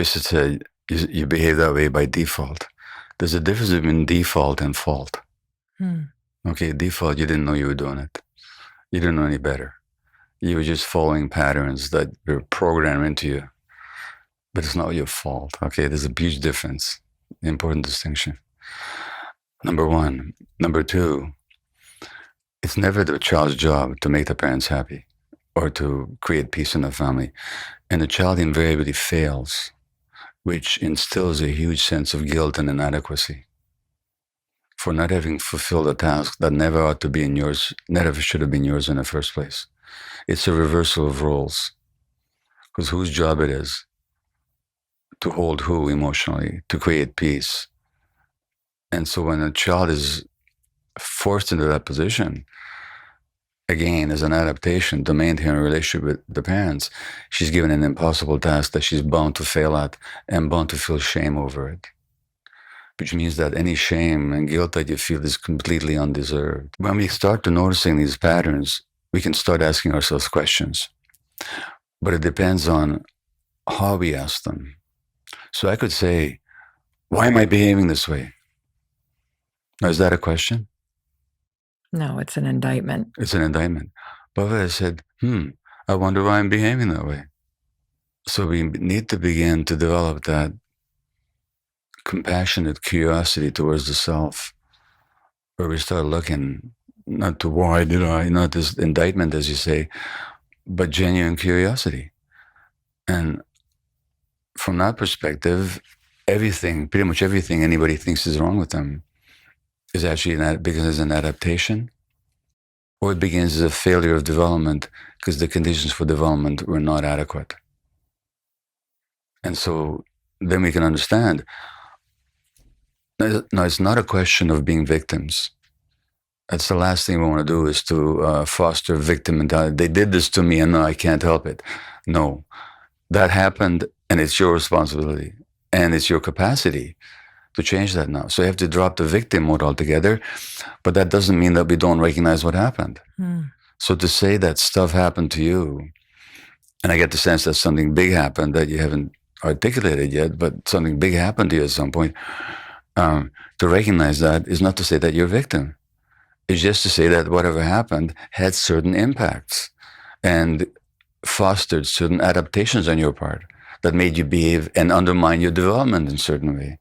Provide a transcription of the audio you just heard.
used to say you behave that way by default. There's a difference between default and fault. Okay, default, you didn't know you were doing it. You didn't know any better. You were just following patterns that were programmed into you. But it's not your fault. Okay, there's a huge difference. Important distinction. Number one. Number two, it's never the child's job to make the parents happy or to create peace in the family. And the child invariably fails, which instills a huge sense of guilt and inadequacy for not having fulfilled a task that never ought to be in yours, never should have been yours in the first place. It's a reversal of roles, because whose job it is to hold who emotionally, to create peace. And so when a child is forced into that position, again, as an adaptation to maintain a relationship with the parents, she's given an impossible task that she's bound to fail at and bound to feel shame over it, which means that any shame and guilt that you feel is completely undeserved. When we start to noticing these patterns, we can start asking ourselves questions, but it depends on how we ask them. So I could say, why am I behaving this way? Now, is that a question? No, it's an indictment. It's an indictment. But if I said, I wonder why I'm behaving that way. So we need to begin to develop that compassionate curiosity towards the self, where we start looking not to why did I, not this indictment, as you say, but genuine curiosity. And from that perspective, pretty much everything anybody thinks is wrong with them is actually begins as an adaptation, or it begins as a failure of development because the conditions for development were not adequate. And so then we can understand. Now, it's not a question of being victims. That's the last thing we want to do, is to foster victim mentality. They did this to me and now I can't help it. No, that happened and it's your responsibility and it's your capacity to change that now. So you have to drop the victim mode altogether, but that doesn't mean that we don't recognize what happened. So to say that stuff happened to you, and I get the sense that something big happened that you haven't articulated yet, but something big happened to you at some point, to recognize that is not to say that you're a victim. It's just to say that whatever happened had certain impacts and fostered certain adaptations on your part that made you behave and undermine your development in a certain way.